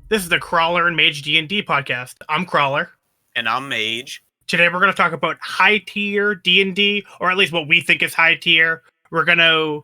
This is the Crawler and Mage DnD podcast. I'm Crawler. And I'm Mage. Today we're going to talk about high tier D&D, or at least what we think is high tier. We're going to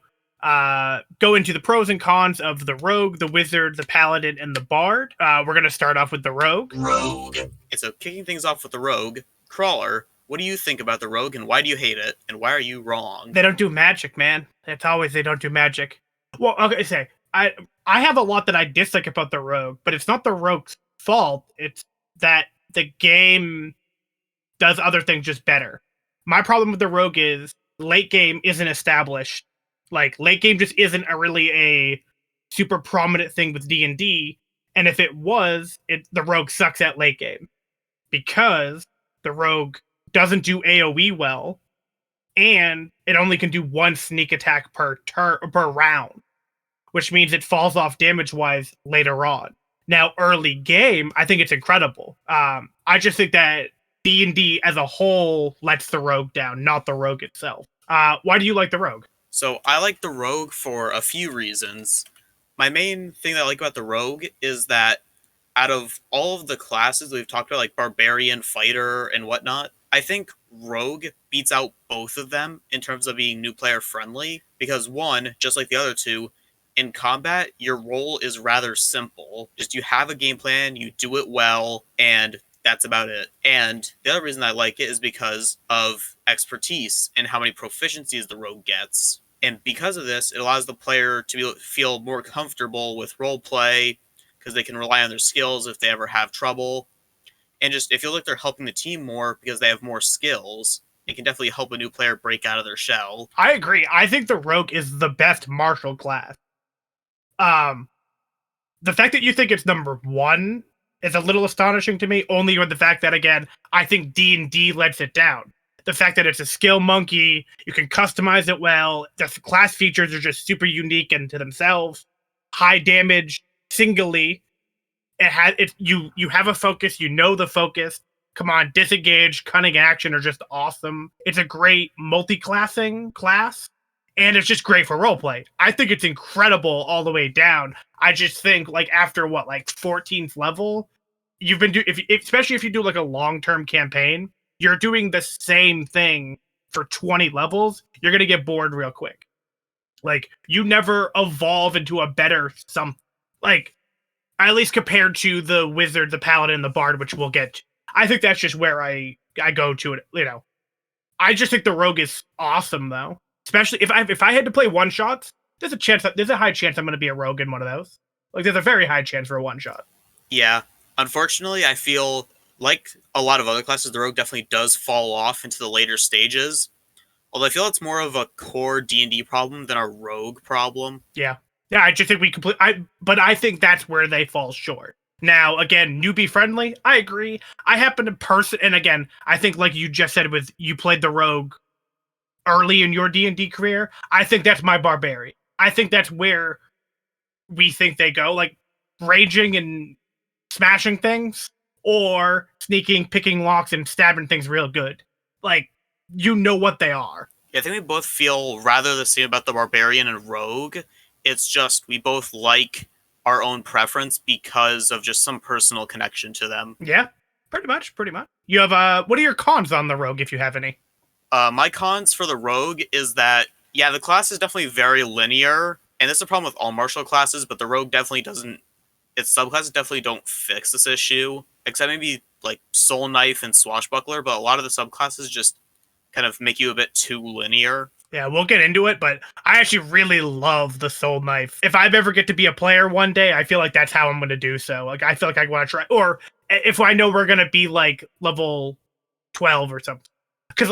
go into the pros and cons of the Rogue, the Wizard, the Paladin, and the Bard. We're going to start off with the Rogue. And so kicking things off with the Rogue, Crawler, what do you think about the Rogue and why do you hate it? And why are you wrong? They don't do magic, man. It's always they don't do magic. Well, okay, I have a lot that I dislike about the Rogue, but it's not the Rogue's fault. It's that the game does other things just better. My problem with the Rogue is late game isn't established. Like, late game just isn't really a super prominent thing with D&D, and if it was, the Rogue sucks at late game. Because the Rogue doesn't do AoE well, and it only can do one sneak attack per round, which means it falls off damage-wise later on. Now, early game, I think it's incredible. I just think that D&D as a whole lets the Rogue down, not the Rogue itself. Why do you like the Rogue? So I like the Rogue for a few reasons. My main thing that I like about the Rogue is that out of all of the classes we've talked about, like Barbarian, Fighter, and whatnot, I think Rogue beats out both of them in terms of being new player friendly. Because one, just like the other two, in combat, your role is rather simple. Just you have a game plan, you do it well, and that's about it. And the other reason I like it is because of expertise and how many proficiencies the Rogue gets. And because of this, it allows the player to feel more comfortable with roleplay because they can rely on their skills if they ever have trouble. And just, it feels like they're helping the team more because they have more skills. It can definitely help a new player break out of their shell. I agree. I think the Rogue is the best martial class. The fact that you think it's number one is a little astonishing to me, only with the fact that, again, I think D&D lets it down. The fact that it's a skill monkey, you can customize it well, the class features are just super unique and to themselves. High damage singly. You have a focus, you know the focus. Come on, disengage, cunning action are just awesome. It's a great multi-classing class, and it's just great for roleplay. I think it's incredible all the way down. I just think, like, after 14th level, you've been especially if you do like a long-term campaign, you're doing the same thing for 20 levels, you're gonna get bored real quick. Like, you never evolve into a better like, at least compared to the Wizard, the Paladin, and the Bard, which we'll get to. I think that's just where I go to it, you know. I just think the Rogue is awesome, though. Especially if I had to play one-shots, there's a high chance I'm going to be a Rogue in one of those. Like, there's a very high chance for a one-shot. Yeah. Unfortunately, I feel like a lot of other classes, the Rogue definitely does fall off into the later stages. Although I feel it's more of a core D&D problem than a Rogue problem. Yeah. Yeah, I just think but I think that's where they fall short. Now, again, newbie friendly, I agree. I happen to and again, I think like you just said, you played the Rogue early in your D&D career. I think that's my Barbarian. I think that's where we think they go, like raging and smashing things, or sneaking, picking locks, and stabbing things real good. Like, you know what they are. Yeah, I think we both feel rather the same about the Barbarian and Rogue. It's just we both like our own preference because of just some personal connection to them. Yeah, pretty much. You have, what are your cons on the Rogue, if you have any? My cons for the Rogue is that, yeah, the class is definitely very linear, and this is a problem with all martial classes, but the Rogue definitely doesn't, its subclasses definitely don't fix this issue, except maybe like Soul Knife and Swashbuckler, but a lot of the subclasses just kind of make you a bit too linear. Yeah, we'll get into it, but I actually really love the Soul Knife. If I ever get to be a player one day, I feel like that's how I'm going to do so. Like, I feel like I want to try, or if I know we're going to be like level 12 or something. Because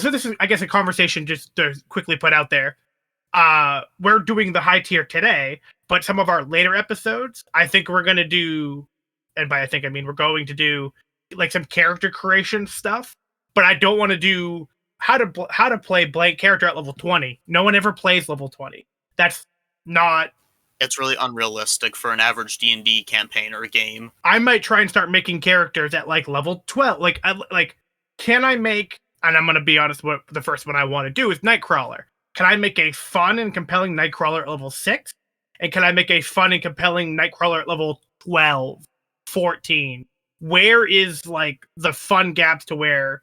so this is, I guess, a conversation just to quickly put out there. We're doing the high tier today, but some of our later episodes, I think we're going to do, and by I think I mean we're going to do like some character creation stuff, but I don't want to do how to play blank character at level 20. No one ever plays level 20. That's not... It's really unrealistic for an average D&D campaign or a game. I might try and start making characters at like level 12. Can I make, and I'm going to be honest, what the first one I want to do is Nightcrawler. Can I make a fun and compelling Nightcrawler at level 6? And can I make a fun and compelling Nightcrawler at level 12, 14, where is like the fun gaps to where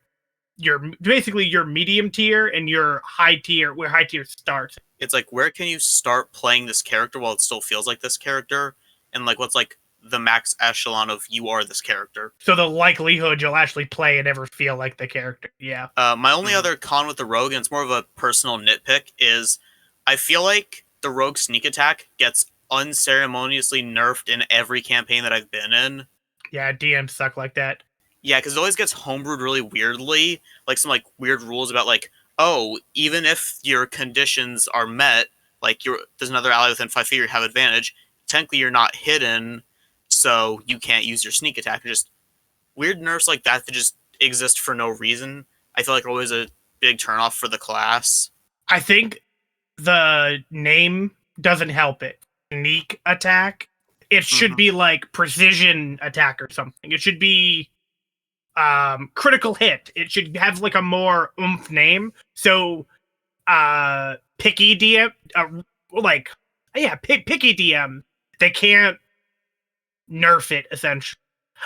you're basically your medium tier and your high tier, where high tier starts? It's like, where can you start playing this character while it still feels like this character? And like, what's like the max echelon of you are this character? So the likelihood you'll actually play and ever feel like the character. Yeah. My only other con with the rogue, and it's more of a personal nitpick, is I feel like the rogue sneak attack gets unceremoniously nerfed in every campaign that I've been in. Yeah, DMs suck like that. Yeah, because it always gets homebrewed really weirdly, like some like weird rules about like, oh, even if your conditions are met, like there's another ally within 5 feet, you have advantage. Technically, you're not hidden, so you can't use your sneak attack. Just weird nerfs like that just exist for no reason. I feel like are always a big turnoff for the class. I think the name doesn't help it. Sneak attack. It should be like precision attack or something. It should be critical hit. It should have like a more oomph name. So picky DM picky DM, they can't nerf it essentially.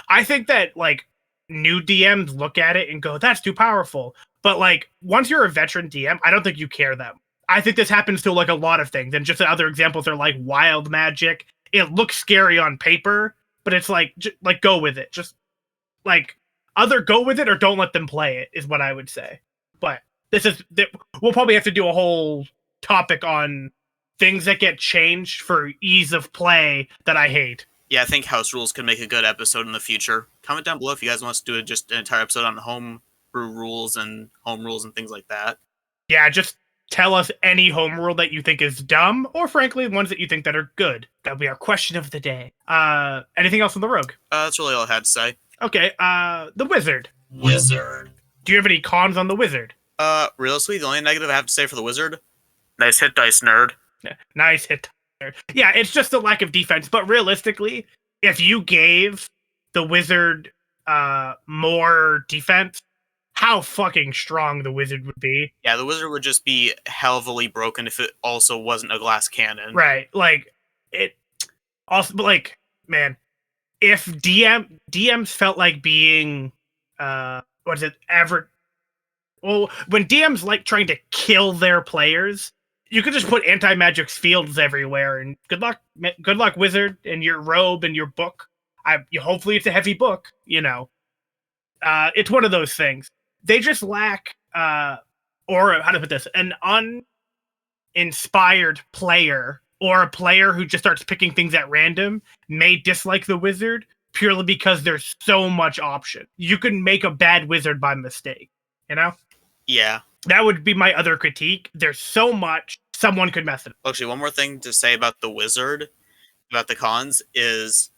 I think that like new DMs look at it and go, that's too powerful. But like once you're a veteran DM, I don't think you care them. I think this happens to like a lot of things. And just other examples are like wild magic. It looks scary on paper, but it's like go with it. Just like either go with it or don't let them play it is what I would say. But we'll probably have to do a whole topic on things that get changed for ease of play that I hate. Yeah, I think house rules could make a good episode in the future. Comment down below if you guys want us to do just an entire episode on home brew rules and home rules and things like that. Yeah, just tell us any home rule that you think is dumb, or frankly, ones that you think that are good. That'll be our question of the day. Anything else on the rogue? That's really all I had to say. Okay, the wizard. Wizard. Do you have any cons on the wizard? Realistically, the only negative I have to say for the wizard, nice hit dice, nerd. Yeah, nice hit. Yeah, it's just a lack of defense. But realistically, if you gave the wizard more defense, how fucking strong the wizard would be. Yeah, the wizard would just be heavily broken if it also wasn't a glass cannon. Right. Like, it also, but like, man, if DMs felt like being, when DMs like trying to kill their players, you could just put anti-magic fields everywhere, and good luck, wizard, and your robe and your book. Hopefully it's a heavy book, you know. It's one of those things. They just lack, or how to put this, an uninspired player, or a player who just starts picking things at random may dislike the wizard purely because there's so much option. You can make a bad wizard by mistake, you know? Yeah. That would be my other critique. There's so much, someone could mess it up. Actually, one more thing to say about the wizard, about the cons, is,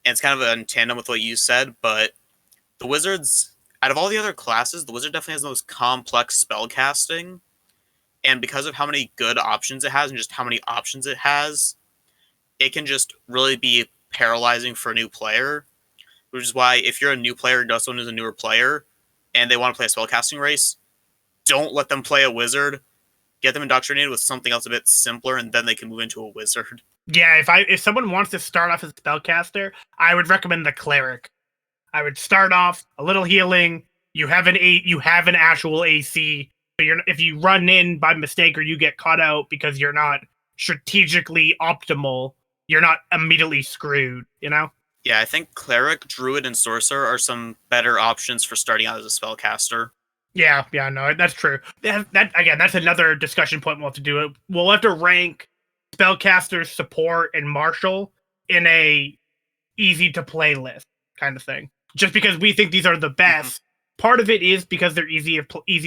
and it's kind of in tandem with what you said, but the wizards, out of all the other classes, the wizard definitely has the most complex spell casting. And because of how many good options it has and just how many options it has, it can just really be paralyzing for a new player. Which is why if you're a new player and someone who's a newer player and they want to play a spellcasting race, don't let them play a wizard. Get them indoctrinated with something else a bit simpler, and then they can move into a wizard. Yeah, if someone wants to start off as a spellcaster, I would recommend the cleric. I would start off a little healing. You have an actual AC. So if you run in by mistake or you get caught out because you're not strategically optimal, you're not immediately screwed, you know? Yeah, I think cleric, druid, and sorcerer are some better options for starting out as a spellcaster. Yeah, no, that's true. That again, that's another discussion point we'll have to do. We'll have to rank spellcasters, support, and martial in a easy to play list kind of thing. Just because we think these are the best. Mm-hmm. Part of it is because they're easy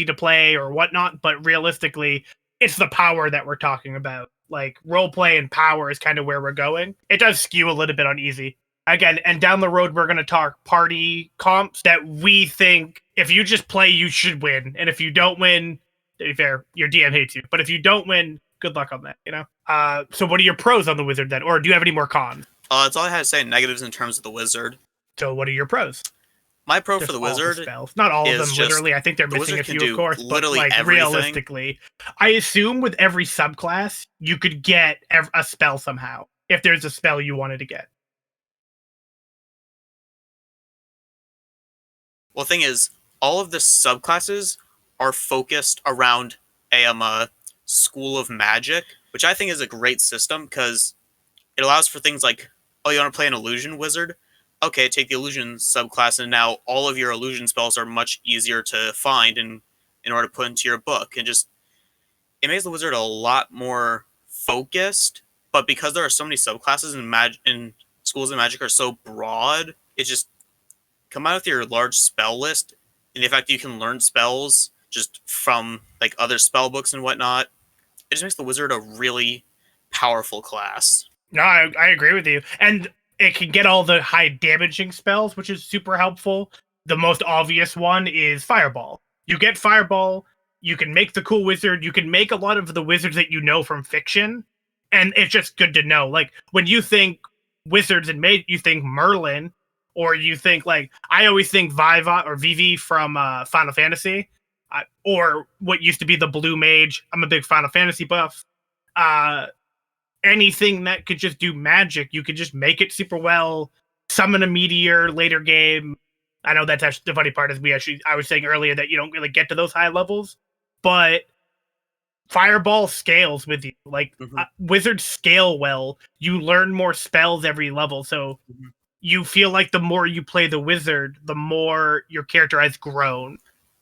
to play or whatnot, but realistically, it's the power that we're talking about. Like, roleplay and power is kind of where we're going. It does skew a little bit on easy. Again, and down the road, we're going to talk party comps that we think if you just play, you should win. And if you don't win, to be fair, your DM hates you. But if you don't win, good luck on that, you know? So what are your pros on the wizard then? Or do you have any more cons? That's all I had to say. Negatives in terms of the wizard. So what are your pros? My pro for the wizard, spells. Not all of them, literally. I think they're missing a few, of course. But like everything. Realistically, I assume with every subclass, you could get a spell somehow if there's a spell you wanted to get. Well, the thing is, all of the subclasses are focused around a school of magic, which I think is a great system because it allows for things like, oh, you want to play an illusion wizard? Okay, take the illusion subclass, and now all of your illusion spells are much easier to find and in order to put into your book, and just it makes the wizard a lot more focused. But because there are so many subclasses and schools of magic are so broad, it just come out with your large spell list, and the fact that you can learn spells just from like other spell books and whatnot, it just makes the wizard a really powerful class. No, I agree with you. And it can get all the high damaging spells, which is super helpful. The most obvious one is Fireball. You get Fireball, you can make the cool wizard, you can make a lot of the wizards that you know from fiction, and it's just good to know. Like, when you think wizards and mage, you think Merlin, or you think, like, I always think Viva or Vivi from Final Fantasy, or what used to be the Blue Mage. I'm a big Final Fantasy buff. Uh, Anything that could just do magic, you could just make it super well, summon a meteor later game. I know that's actually the funny part is I was saying earlier that you don't really get to those high levels, but Fireball scales with you. Like, wizards scale well. You learn more spells every level, so you feel like the more you play the wizard, the more your character has grown.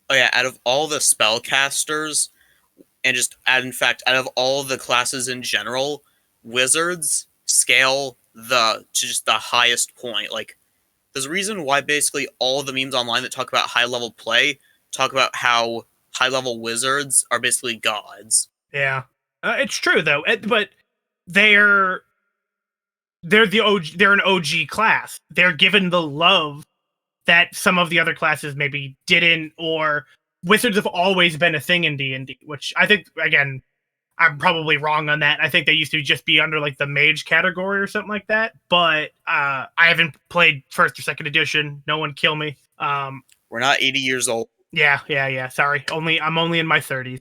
Oh yeah, out of all the spellcasters, and just in fact, out of all the classes in general, wizards scale to just the highest point. Like, there's a reason why basically all the memes online that talk about high level play talk about how high level wizards are basically gods. Yeah, it's true though. But they're the OG, they're an OG class. They're given the love that some of the other classes maybe didn't, or wizards have always been a thing in D&D, which I think, again, I'm probably wrong on that. I think they used to just be under like the mage category or something like that. But I haven't played first or second edition. No one kill me. We're not 80 years old. Yeah. Sorry. I'm only in my 30s.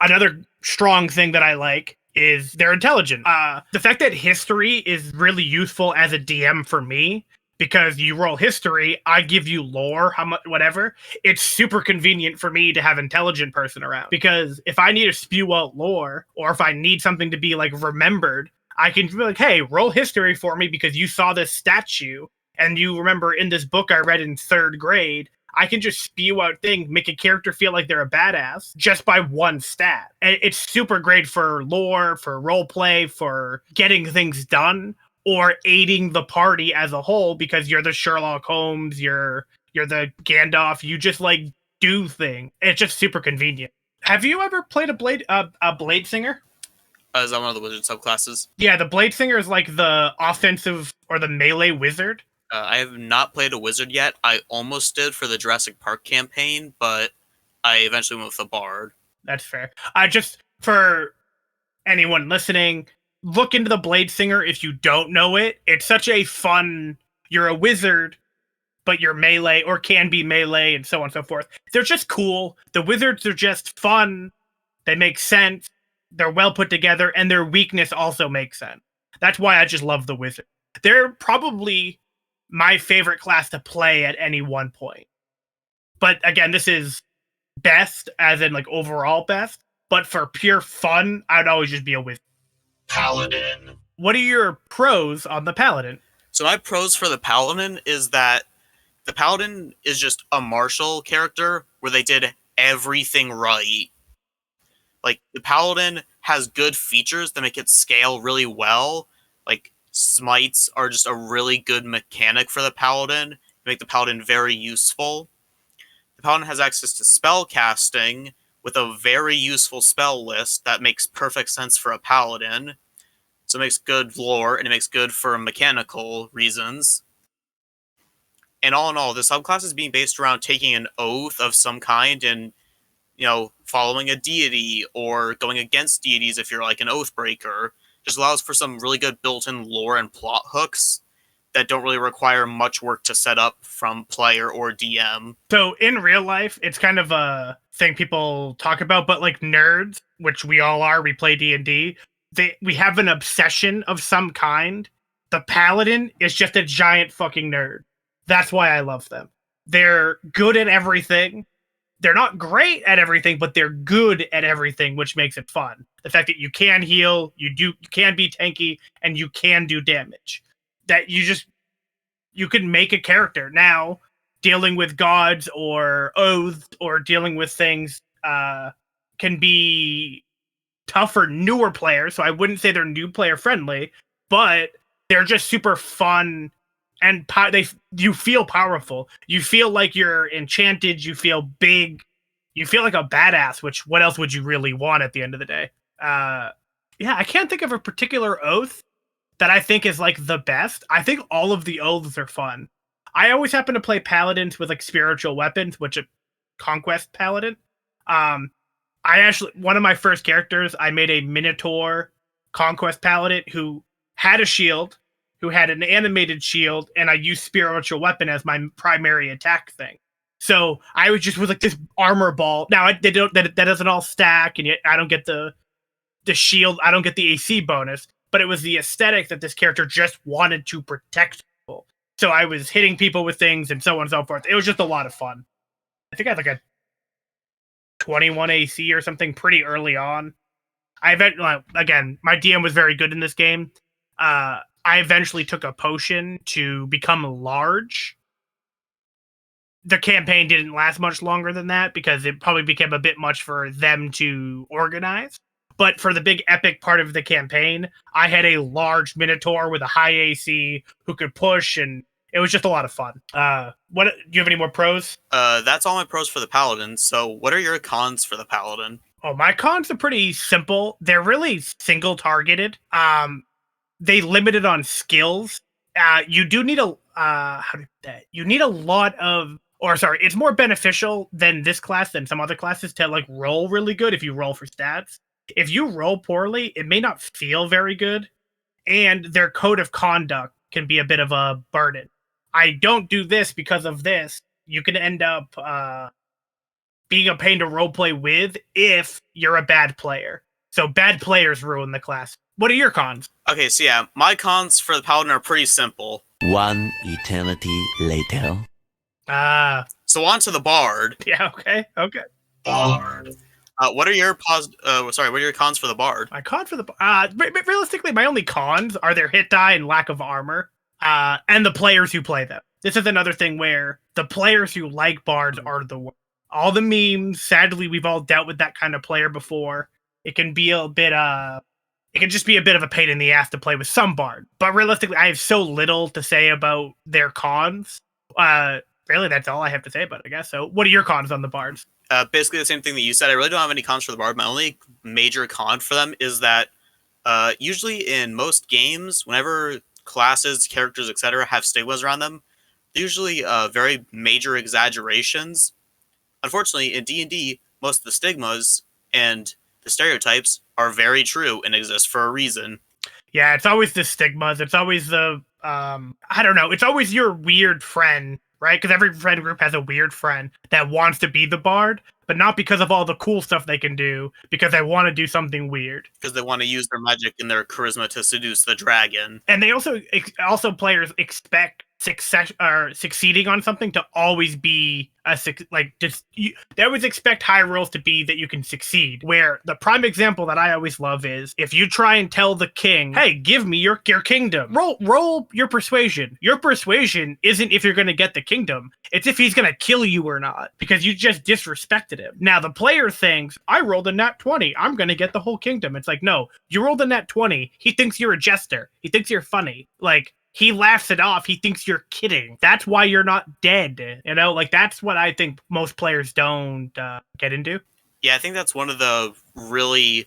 Another strong thing that I like is they're intelligent. The fact that history is really useful as a DM for me, because you roll history, I give you lore, how much, whatever. It's super convenient for me to have intelligent person around, because if I need to spew out lore, or if I need something to be like remembered, I can be like, hey, roll history for me because you saw this statue and you remember in this book I read in 3rd grade. I can just spew out things, make a character feel like they're a badass just by one stat. And it's super great for lore, for role play, for getting things done, or aiding the party as a whole, because you're the Sherlock Holmes, you're the Gandalf, you just like do things. It's just super convenient. Have you ever played a Blade Singer? Is that one of the wizard subclasses? Yeah, the Blade Singer is like the offensive or the melee wizard. I have not played a wizard yet. I almost did for the Jurassic Park campaign, but I eventually went with a bard. That's fair. For anyone listening, look into the Blade Singer if you don't know it. It's such a fun, you're a wizard, but you're melee, or can be melee, and so on and so forth. They're just cool. The wizards are just fun. They make sense. They're well put together, and their weakness also makes sense. That's why I just love the wizard. They're probably my favorite class to play at any one point. But again, this is best, as in like overall best. But for pure fun, I'd always just be a wizard. Paladin. What are your pros on the Paladin? So my pros for the Paladin is that the Paladin is just a martial character where they did everything right. Like, the Paladin has good features that make it scale really well. Like, smites are just a really good mechanic for the Paladin. They make the Paladin very useful. The Paladin has access to spell casting with a very useful spell list that makes perfect sense for a Paladin. So it makes good lore, and it makes good for mechanical reasons. And all in all, the subclass is being based around taking an oath of some kind and, following a deity or going against deities if you're like an oath breaker. Just allows for some really good built-in lore and plot hooks that don't really require much work to set up from player or DM. So in real life, it's kind of a thing people talk about, but like nerds, which we all are, we play D&D, we have an obsession of some kind. The Paladin is just a giant fucking nerd. That's why I love them. They're good at everything. They're not great at everything, but they're good at everything, which makes it fun. The fact that you can heal, you can be tanky, and you can do damage. That you can make a character now dealing with gods or oaths or dealing with things can be tough for newer players. So I wouldn't say they're new player friendly, but they're just super fun and you feel powerful. You feel like you're enchanted. You feel big. You feel like a badass. Which what else would you really want at the end of the day? Yeah, I can't think of a particular oath that I think is like the best. I think all of the oaths are fun. I always happen to play paladins with like spiritual weapons, which a conquest paladin. I actually one of my first characters, I made a minotaur conquest paladin who had a shield, who had an animated shield, and I used spiritual weapon as my primary attack thing. So I was just with like this armor ball. Now that doesn't all stack, and yet I don't get the shield. I don't get the AC bonus, but it was the aesthetic that this character just wanted to protect people. So I was hitting people with things and so on and so forth. It was just a lot of fun. I think I had like a 21 AC or something pretty early on. Again, my DM was very good in this game. I eventually took a potion to become large. The campaign didn't last much longer than that because it probably became a bit much for them to organize. But for the big epic part of the campaign, I had a large minotaur with a high AC who could push, and it was just a lot of fun. What do you have any more pros? That's all my pros for the paladin. So what are your cons for the paladin? Oh, my cons are pretty simple. They're really single targeted. They limited on skills. You do need you need a lot of, or sorry, it's more beneficial than this class than some other classes to like roll really good if you roll for stats. If you roll poorly, it may not feel very good, and their code of conduct can be a bit of a burden. I don't do this because of this. You can end up being a pain to roleplay with if you're a bad player. So bad players ruin the class. What are your cons? Okay, so yeah, my cons for the paladin are pretty simple. One eternity later. So on to the bard. Yeah, okay. Bard. What are your what are your cons for the bard? My con for the realistically, my only cons are their hit die and lack of armor, and the players who play them. This is another thing where the players who like bards are the worst. All the memes. Sadly, we've all dealt with that kind of player before. It can be a bit it can just be a bit of a pain in the ass to play with some bard. But realistically, I have so little to say about their cons. Really, that's all I have to say about it, I guess. So what are your cons on the bards? Basically the same thing that you said. I really don't have any cons for the bard. My only major con for them is that usually in most games, whenever classes, characters, etc. have stigmas around them, they're usually very major exaggerations. Unfortunately, in D&D, most of the stigmas and the stereotypes are very true and exist for a reason. Yeah, it's always the stigmas. It's always the, I don't know. It's always your weird friend, right? Because every friend group has a weird friend that wants to be the bard, but not because of all the cool stuff they can do, because they want to do something weird. Because they want to use their magic and their charisma to seduce the dragon. And they also players expect succeeding on something to always be they always expect high rolls to be that you can succeed. Where the prime example that I always love is if you try and tell the king, hey, give me your kingdom, roll your persuasion. Your persuasion isn't if you're going to get the kingdom, it's if he's going to kill you or not, because you just disrespected him. Now the player thinks, I rolled a nat 20, I'm going to get the whole kingdom. It's like, no, you rolled a nat 20, he thinks you're a jester, he thinks you're funny, like he laughs it off. He thinks you're kidding. That's why you're not dead. You know, like that's what I think most players don't get into. Yeah, I think that's one of the really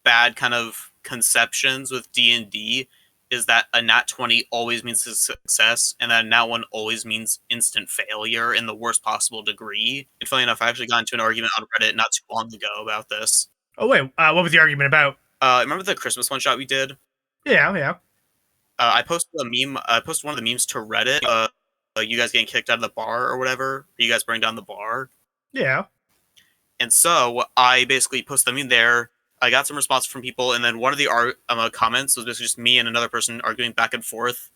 bad kind of conceptions with D&D is that a nat 20 always means a success, and that a nat 1 always means instant failure in the worst possible degree. And funny enough, I actually got into an argument on Reddit not too long ago about this. Oh, wait. What was the argument about? Remember the Christmas one-shot we did? Yeah. I posted a meme. I posted one of the memes to Reddit. You guys getting kicked out of the bar or whatever. You guys burning down the bar. Yeah. And so I basically posted the meme there. I got some response from people, and then one of the comments was basically just me and another person arguing back and forth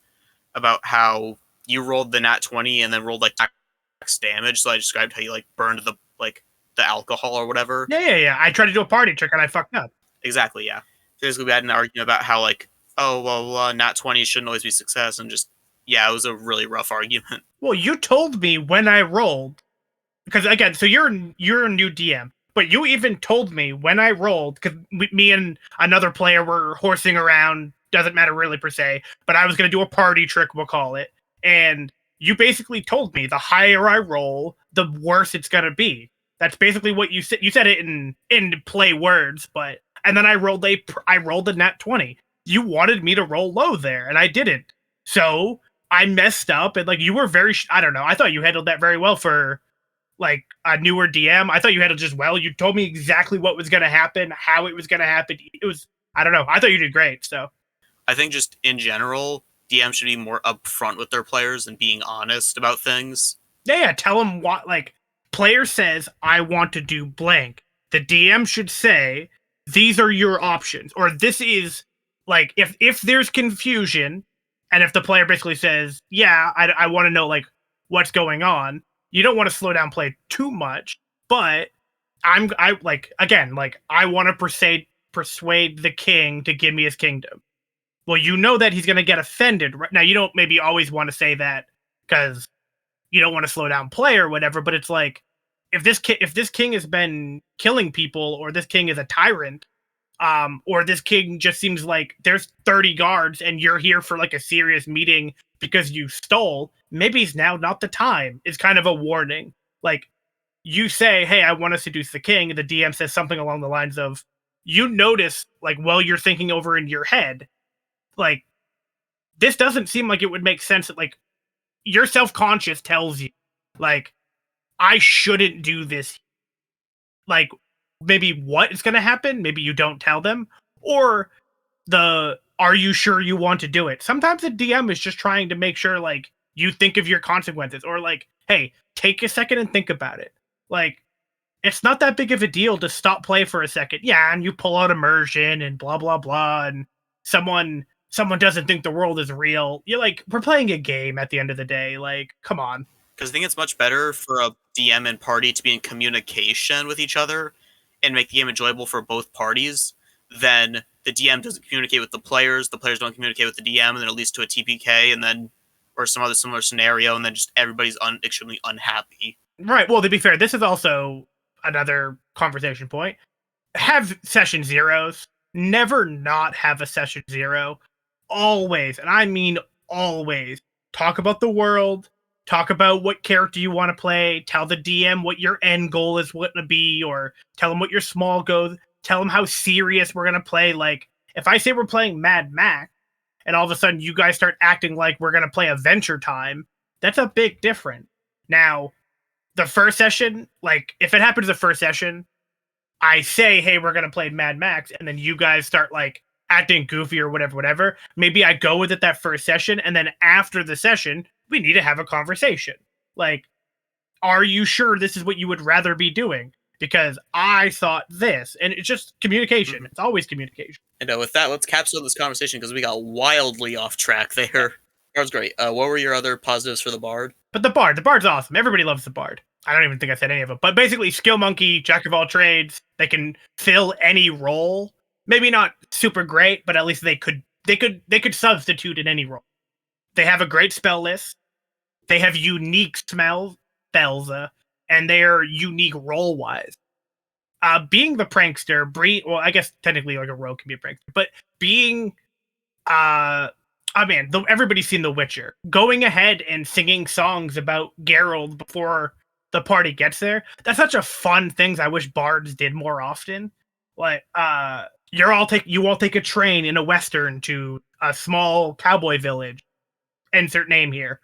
about how you rolled the nat 20 and then rolled like damage. So I described how you like burned the alcohol or whatever. Yeah. I tried to do a party trick and I fucked up. Exactly, yeah. Basically, we had an argument about how like, oh well, nat 20 shouldn't always be success, and just it was a really rough argument. Well, you told me when I rolled, because again, so you're a new DM, but you even told me when I rolled, because me and another player were horsing around. Doesn't matter really per se, but I was gonna do a party trick, we'll call it, and you basically told me the higher I roll, the worse it's gonna be. That's basically what you said. You said it in play words, but and then I rolled a nat 20. You wanted me to roll low there, and I didn't. So I messed up, and like you were very. I don't know. I thought you handled that very well for like a newer DM. I thought you handled just well. You told me exactly what was gonna happen, how it was gonna happen. It was. I don't know. I thought you did great. So I think just in general, DMs should be more upfront with their players and being honest about things. Yeah. Tell them what like. Player says, I want to do blank. The DM should say, these are your options. Or this is, like, if there's confusion, and if the player basically says, yeah, I want to know, like, what's going on, you don't want to slow down play too much, but I want to persuade the king to give me his kingdom. Well, you know that he's going to get offended. Right? Now, you don't maybe always want to say that, because you don't want to slow down play or whatever, but it's like, if this king has been killing people, or this king is a tyrant, or this king just seems like there's 30 guards and you're here for like a serious meeting because you stole, maybe it's now not the time. It's kind of a warning. Like, you say, hey, I want to seduce the king, and the DM says something along the lines of, you notice, like, while you're thinking over in your head, like, this doesn't seem like it would make sense that, like, your self-conscious tells you, like, I shouldn't do this. Like, maybe what is going to happen? Maybe you don't tell them. Or are you sure you want to do it? Sometimes the DM is just trying to make sure, like, you think of your consequences. Or, like, hey, take a second and think about it. Like, it's not that big of a deal to stop play for a second. Yeah, and you pull out immersion and blah, blah, blah. And someone doesn't think the world is real. You're like, we're playing a game at the end of the day. Like, come on. Because I think it's much better for a DM and party to be in communication with each other and make the game enjoyable for both parties than the DM doesn't communicate with the players don't communicate with the DM, and then it leads to a TPK, and then or some other similar scenario, and then just everybody's extremely unhappy. Right. Well, to be fair, this is also another conversation point. Have session zeros. Never not have a session zero. Always, and I mean always, talk about the world. Talk about what character you want to play. Tell the DM what your end goal is going to be, or tell them what your small goal. Tell them how serious we're going to play. Like, if I say we're playing Mad Max, and all of a sudden you guys start acting like we're going to play Adventure Time, that's a big difference. Now, the first session, like, if it happens the first session, I say, hey, we're going to play Mad Max, and then you guys start, like, acting goofy or whatever. Maybe I go with it that first session, and then after the session, we need to have a conversation. Like, are you sure this is what you would rather be doing? Because I thought this. And it's just communication. Mm-hmm. It's always communication. And with that, let's capsule this conversation, because we got wildly off track there. That was great. What were your other positives for the Bard? But the Bard's awesome. Everybody loves the Bard. I don't even think I said any of them. But basically, skill monkey, jack of all trades. They can fill any role. Maybe not super great, but at least they could substitute in any role. They have a great spell list. They have unique spells, and they're unique role-wise. Being the prankster, well, I guess technically like a rogue can be a prankster, but being, everybody's seen The Witcher. Going ahead and singing songs about Geralt before the party gets there, that's such a fun thing I wish bards did more often. Like, you all take a train in a western to a small cowboy village. Insert name here.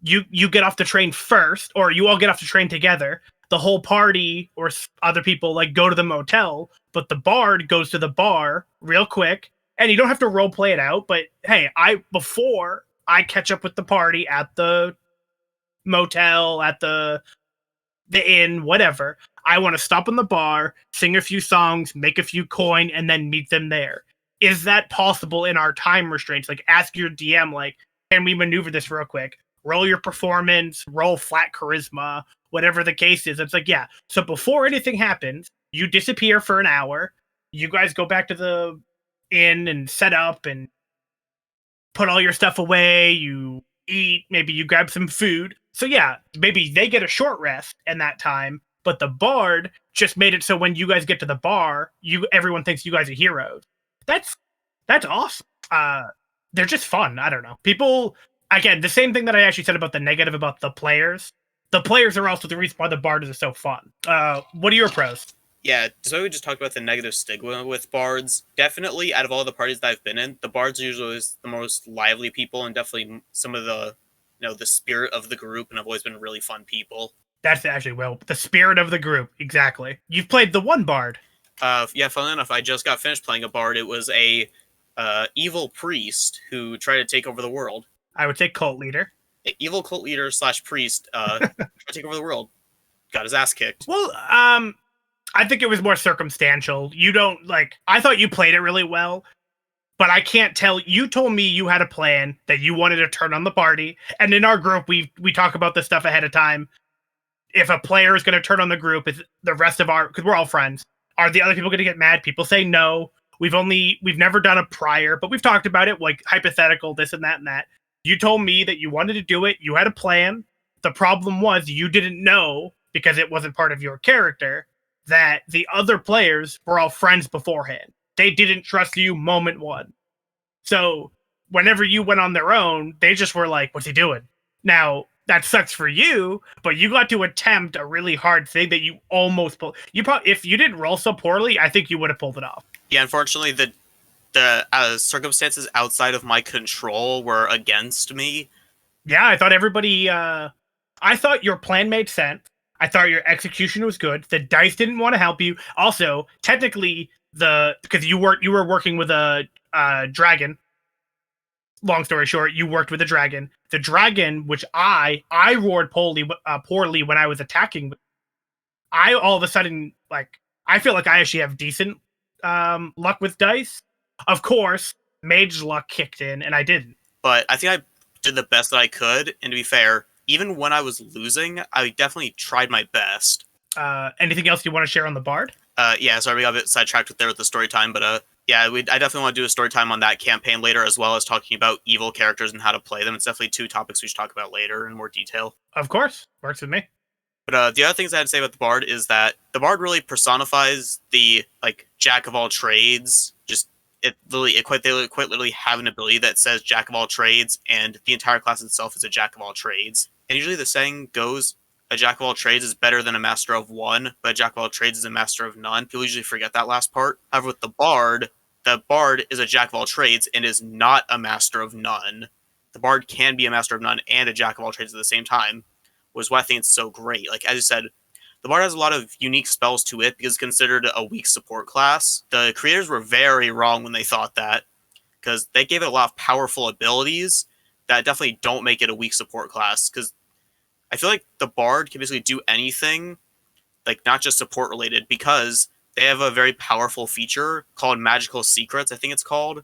You get off the train first, or you all get off the train together. The whole party or other people like go to the motel, but the bard goes to the bar real quick, and you don't have to role play it out. But hey, before I catch up with the party at the motel, at the inn, whatever, I want to stop in the bar, sing a few songs, make a few coin, and then meet them there. Is that possible in our time restraints? Like, ask your DM, like, can we maneuver this real quick? roll your performance, roll flat charisma, whatever the case is. It's like, yeah. So before anything happens, you disappear for an hour. You guys go back to the inn and set up and put all your stuff away. You eat, maybe you grab some food. So yeah, maybe they get a short rest in that time, but the bard just made it so when you guys get to the bar, everyone thinks you guys are heroes. That's awesome. They're just fun. I don't know. People, again, the same thing that I actually said about the negative about the players. The players are also the reason why the bard is so fun. What are your pros? Yeah, so we just talked about the negative stigma with bards. Definitely, out of all the parties that I've been in, the bards are usually the most lively people and definitely some of the, the spirit of the group, and have always been really fun people. That's actually, the spirit of the group. Exactly. You've played the one bard. Yeah, funnily enough, I just got finished playing a bard. It was a evil priest who tried to take over the world. I would say cult leader. Evil cult leader / priest tried to take over the world. Got his ass kicked. Well, I think it was more circumstantial. I thought you played it really well, but I can't tell. You told me you had a plan that you wanted to turn on the party. And in our group, we talk about this stuff ahead of time. If a player is going to turn on the group, is the rest of because we're all friends, are the other people going to get mad? People say no. We've never done a prior, but we've talked about it, like hypothetical, this and that and that. You told me that you wanted to do it. You had a plan. The problem was you didn't know, because it wasn't part of your character, that the other players were all friends beforehand. They didn't trust you moment one. So whenever you went on their own, they just were like, what's he doing? Now, that sucks for you, but you got to attempt a really hard thing that you almost pulled. If you didn't roll so poorly, I think you would have pulled it off. Yeah, unfortunately, the circumstances outside of my control were against me. Yeah, I thought I thought your plan made sense. I thought your execution was good. The dice didn't want to help you. Also, technically, because you were working with a dragon. Long story short, you worked with a dragon. The dragon, which I roared poorly when I was attacking. I all of a sudden, I feel like I actually have decent luck with dice. Of course, mage luck kicked in, and I didn't. But I think I did the best that I could, and to be fair, even when I was losing, I definitely tried my best. Anything else you want to share on the bard? Yeah, sorry, we got a bit sidetracked with the story time, but yeah, I definitely want to do a story time on that campaign later, as well as talking about evil characters and how to play them. It's definitely two topics we should talk about later in more detail. Of course, works with me. But the other things I had to say about the bard is that the bard really personifies the jack of all trades. They quite literally have an ability that says jack of all trades, and the entire class itself is a jack of all trades. And usually the saying goes, a jack of all trades is better than a master of one, but a jack of all trades is a master of none. People usually forget that last part. However, with the bard is a jack of all trades and is not a master of none. The bard can be a master of none and a jack of all trades at the same time, which is why I think it's so great. As you said, the bard has a lot of unique spells to it because it's considered a weak support class. The creators were very wrong when they thought that, because they gave it a lot of powerful abilities that definitely don't make it a weak support class, because I feel like the bard can basically do anything, not just support related, because they have a very powerful feature called Magical Secrets, I think it's called.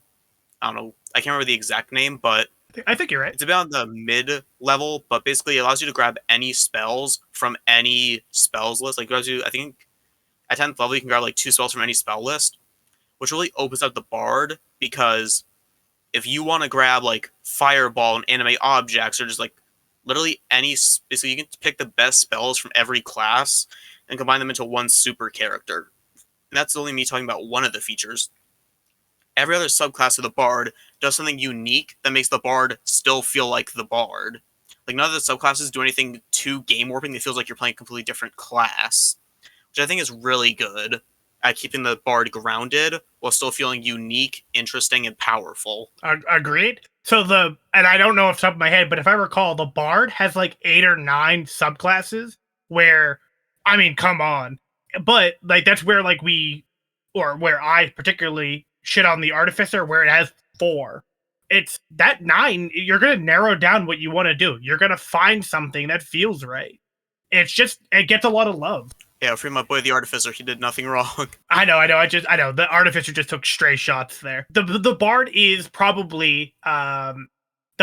I don't know. I can't remember the exact name, but I think you're right. It's about the mid-level, but basically it allows you to grab any spells from any spells list. It allows you, I think, at 10th level, you can grab 2 spells from any spell list, which really opens up the bard, because if you want to grab, Fireball and Animate Objects, or just, literally any, basically you can pick the best spells from every class and combine them into one super character. And that's only me talking about one of the features. Every other subclass of the bard does something unique that makes the bard still feel like the bard. None of the subclasses do anything too game warping that feels like you're playing a completely different class, which I think is really good at keeping the bard grounded while still feeling unique, interesting, and powerful. Agreed. So and I don't know off the top of my head, but if I recall, the bard has 8 or 9 subclasses where, I mean, come on. But that's where where I particularly shit on the artificer, where it has 4. It's that 9, you're going to narrow down what you want to do. You're going to find something that feels right. It gets a lot of love. Yeah, free my boy the artificer, he did nothing wrong. I know. The artificer just took stray shots there. The bard is probably the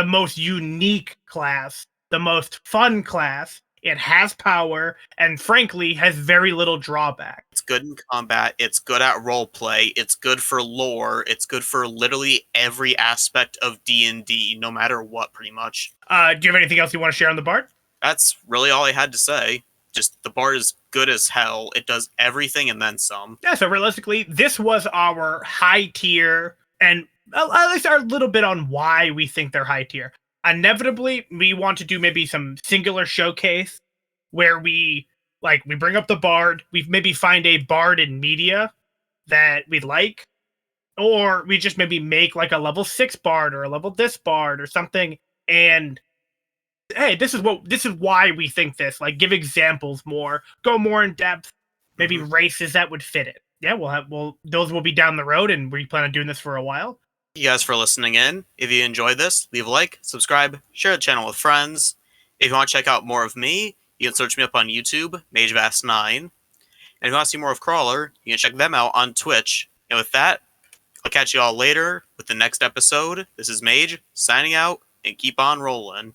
most unique class the most fun class. It has power, and frankly, has very little drawback. It's good in combat. It's good at roleplay. It's good for lore. It's good for literally every aspect of D&D, no matter what, pretty much. Do you have anything else you want to share on the Bard? That's really all I had to say. Just the Bard is good as hell. It does everything and then some. Yeah, so realistically, this was our high tier, and at least our little bit on why we think they're high tier. Inevitably, we want to do maybe some singular showcase where we bring up the Bard, we maybe find a Bard in media that we like, or we just maybe make like a level 6 Bard or a level this Bard or something, and hey, this is why we think this. Like, give examples more, go more in depth, maybe races that would fit it. Yeah, those will be down the road, and we plan on doing this for a while. Thank you guys for listening in. If you enjoyed this, leave a like, subscribe, share the channel with friends. If you want to check out more of me, you can search me up on YouTube, MageVast9. And if you want to see more of Crawler, you can check them out on Twitch. And with that, I'll catch you all later with the next episode. This is Mage, signing out, and keep on rolling.